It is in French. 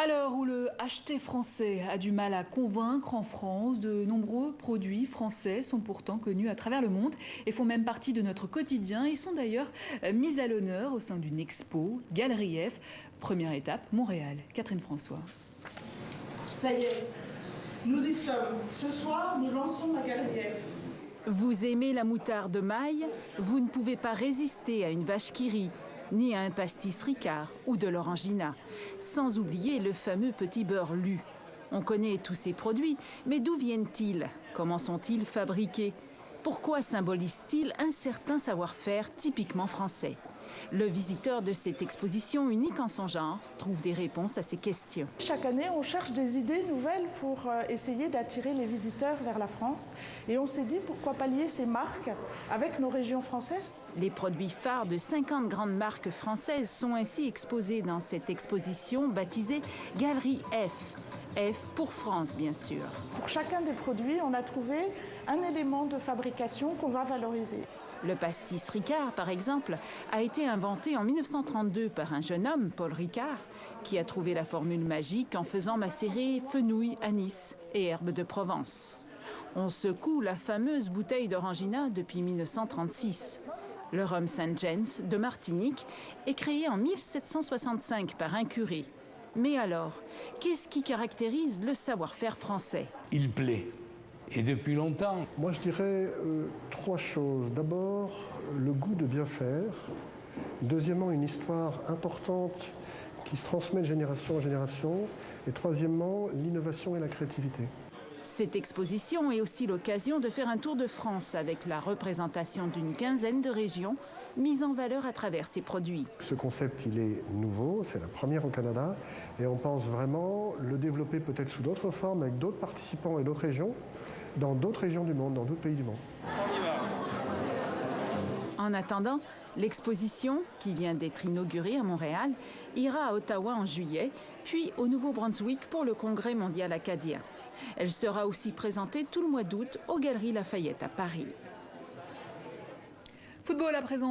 À l'heure où le acheter français a du mal à convaincre en France, de nombreux produits français sont pourtant connus à travers le monde et font même partie de notre quotidien. Ils sont d'ailleurs mis à l'honneur au sein d'une expo, Galerie F. Première étape, Montréal. Catherine François. Ça y est, nous y sommes. Ce soir, nous lançons la Galerie F. Vous aimez la moutarde maille, vous ne pouvez pas résister à une vache qui rit, ni à un pastis Ricard ou de l'orangina, sans oublier le fameux petit beurre lu. On connaît tous ces produits, mais d'où viennent-ils? Comment sont-ils fabriqués? Pourquoi symbolisent-ils un certain savoir-faire typiquement français? Le visiteur de cette exposition unique en son genre trouve des réponses à ces questions. Chaque année, on cherche des idées nouvelles pour essayer d'attirer les visiteurs vers la France. Et on s'est dit pourquoi pas lier ces marques avec nos régions françaises. Les produits phares de 50 grandes marques françaises sont ainsi exposés dans cette exposition baptisée Galerie F. F pour France, bien sûr. Pour chacun des produits, on a trouvé un élément de fabrication qu'on va valoriser. Le pastis Ricard, par exemple, a été inventé en 1932 par un jeune homme, Paul Ricard, qui a trouvé la formule magique en faisant macérer fenouil, anis et herbes de Provence. On secoue la fameuse bouteille d'orangina depuis 1936. Le rhum Saint James de Martinique est créé en 1765 par un curé. Mais alors, qu'est-ce qui caractérise le savoir-faire français? Il plaît. Et depuis longtemps. Moi, je dirais trois choses. D'abord, le goût de bien faire. Deuxièmement, une histoire importante qui se transmet de génération en génération. Et troisièmement, l'innovation et la créativité. Cette exposition est aussi l'occasion de faire un tour de France avec la représentation d'une quinzaine de régions mises en valeur à travers ces produits. Ce concept, il est nouveau, c'est la première au Canada, et on pense vraiment le développer peut-être sous d'autres formes, avec d'autres participants et d'autres régions, dans d'autres régions du monde, dans d'autres pays du monde. En attendant, l'exposition, qui vient d'être inaugurée à Montréal, ira à Ottawa en juillet, puis au Nouveau-Brunswick pour le Congrès mondial acadien. Elle sera aussi présentée tout le mois d'août aux Galeries Lafayette à Paris. Football à présent.